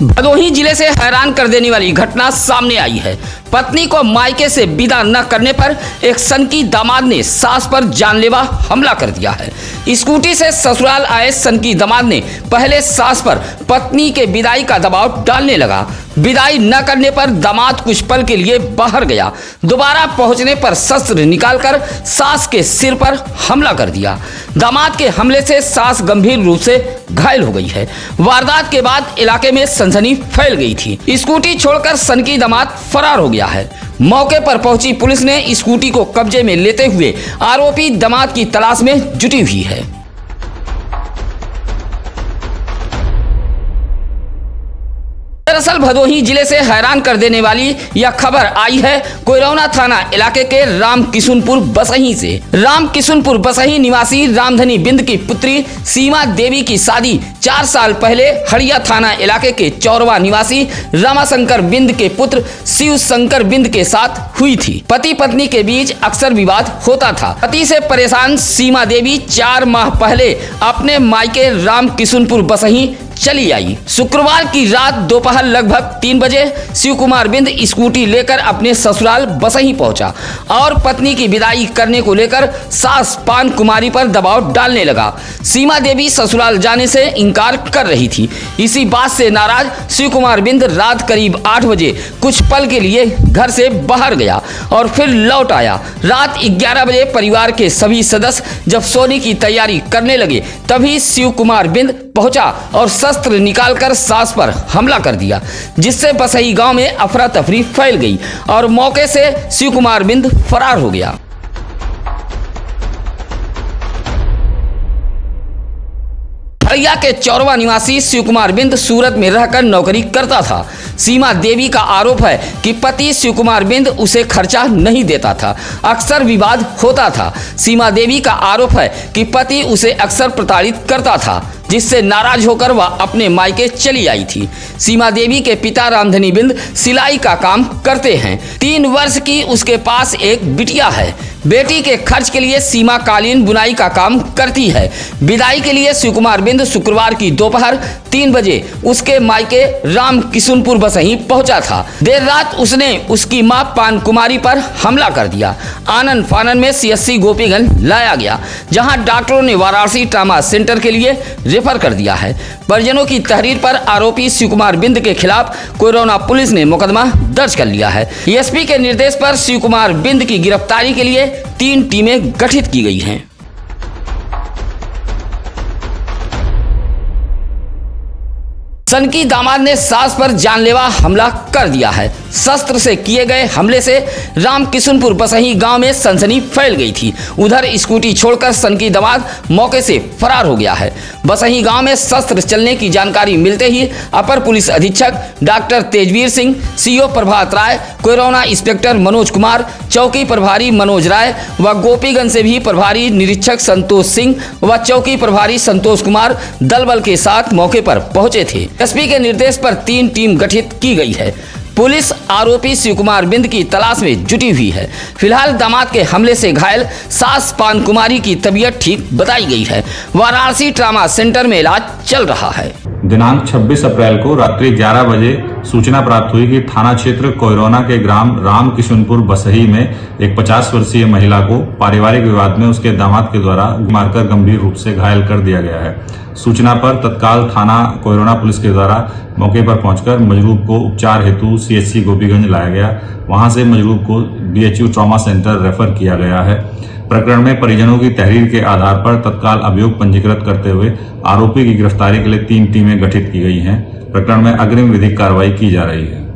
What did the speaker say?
भदोही जिले से हैरान कर देने वाली घटना सामने आई है। पत्नी को मायके से विदा न करने पर एक सनकी दामाद ने सास पर जानलेवा हमला कर दिया है। स्कूटी से ससुराल आए सनकी दामाद ने पहले सास पर पत्नी के विदाई का दबाव डालने लगा। विदाई न करने पर दामाद कुछ पल के लिए बाहर गया। दोबारा पहुंचने पर शस्त्र निकालकर सास के सिर पर हमला कर दिया। दामाद के हमले से सास गंभीर रूप से घायल हो गई है। वारदात के बाद इलाके में सनसनी फैल गई थी। स्कूटी छोड़कर सनकी दामाद फरार हो गया है। मौके पर पहुंची पुलिस ने स्कूटी को कब्जे में लेते हुए आरोपी दामाद की तलाश में जुटी हुई है। दरअसल भदोही जिले से हैरान कर देने वाली यह खबर आई है कोयरौना थाना इलाके के रामकिशुनपुर बसही से। रामकिशुनपुर बसही निवासी रामधनी बिंद की पुत्री सीमा देवी की शादी 4 साल पहले हड़िया थाना इलाके के चौरवा निवासी रमाशंकर बिंद के पुत्र शिव शंकर बिंद के साथ हुई थी। पति पत्नी के बीच अक्सर विवाद होता था। पति से परेशान सीमा देवी 4 माह पहले अपने मायके रामकिशुनपुर बसही चली आई। शुक्रवार की रात दोपहर लगभग 3 बजे शिव कुमार बिंद स्कूटी लेकर अपने ससुराल बसही पहुंचा और पत्नी की विदाई करने को लेकर सास पान कुमारी पर दबाव डालने लगा। सीमा देवी ससुराल जाने से इनकार कर रही थी। इसी बात से नाराज शिव कुमार बिंद रात करीब 8 बजे कुछ पल के लिए घर से बाहर गया और फिर लौट आया। रात 11 बजे परिवार के सभी सदस्य जब सोने की तैयारी करने लगे तभी शिव कुमार बिंद पहुंचा और शस्त्र निकालकर सास पर हमला कर दिया, जिससे बसही गांव में अफरा तफरी फैल गई और मौके से शिव कुमार बिंद फरार हो गया। हड़िया के चौरवा निवासी शिव कुमार बिंद सूरत में रहकर नौकरी करता था। सीमा देवी का आरोप है कि पति शिव कुमार बिंद उसे खर्चा नहीं देता था, अक्सर विवाद होता था। सीमा देवी का आरोप है कि पति उसे अक्सर प्रताड़ित करता था, जिससे नाराज होकर वह अपने मायके चली आई थी। सीमा देवी के पिता रामधनी बिंद सिलाई का काम करते हैं। 3 वर्ष की उसके पास एक बिटिया है। बेटी के खर्च के लिए सीमा कालीन बुनाई का काम करती है। विदाई के लिए शिव कुमार बिंद शुक्रवार की दोपहर 3 बजे उसके मायके रामकिशुनपुर बसही पहुंचा था। देर रात उसने उसकी मां पान कुमारी पर हमला कर दिया। आनन फानन में CSC गोपीगंज लाया गया, जहां डॉक्टरों ने वाराणसी ट्रामा सेंटर के लिए रेफर कर दिया है। परिजनों की तहरीर पर आरोपी शिव कुमार बिंद के खिलाफ कोयरौना पुलिस ने मुकदमा दर्ज कर लिया है। एसपी के निर्देश पर शिव कुमार बिंद की गिरफ्तारी के लिए 3 टीमें गठित की गई हैं। सनकी दामाद ने सास पर जानलेवा हमला कर दिया है। शस्त्र से किए गए हमले से रामकिशुनपुर बसही गांव में सनसनी फैल गई थी। उधर स्कूटी छोड़कर सनकी दामाद मौके से फरार हो गया है। बसही गांव में शस्त्र चलने की जानकारी मिलते ही अपर पुलिस अधीक्षक डॉक्टर तेजवीर सिंह, CO प्रभात राय, कोयरौना इंस्पेक्टर मनोज कुमार, चौकी प्रभारी मनोज राय व गोपीगंज से भी प्रभारी निरीक्षक संतोष सिंह व चौकी प्रभारी संतोष कुमार दल बल के साथ मौके पर पहुंचे थे। एसपी के निर्देश पर 3 टीम गठित की गई है। पुलिस आरोपी शिव कुमार बिंद की तलाश में जुटी हुई है। फिलहाल दामाद के हमले से घायल सास पान कुमारी की तबीयत ठीक बताई गई है। वाराणसी ट्रामा सेंटर में इलाज चल रहा है। दिनांक 26 अप्रैल को रात्रि 11 बजे सूचना प्राप्त हुई कि थाना क्षेत्र कोयरौना के ग्राम रामकिशुनपुर बसही में एक 50 वर्षीय महिला को पारिवारिक विवाद में उसके दामाद के द्वारा मारकर गंभीर रूप से घायल कर दिया गया है। सूचना पर तत्काल थाना कोयरौना पुलिस के द्वारा मौके पर पहुंचकर मजरूब को उपचार हेतु CSC गोपीगंज लाया गया। वहां से मजरूब को BHU ट्रॉमा सेंटर रेफर किया गया है। प्रकरण में परिजनों की तहरीर के आधार पर तत्काल अभियोग पंजीकृत करते हुए आरोपी की गिरफ्तारी के लिए 3 टीमें गठित की गई हैं। प्रकरण में अग्रिम विधिक कार्रवाई की जा रही है।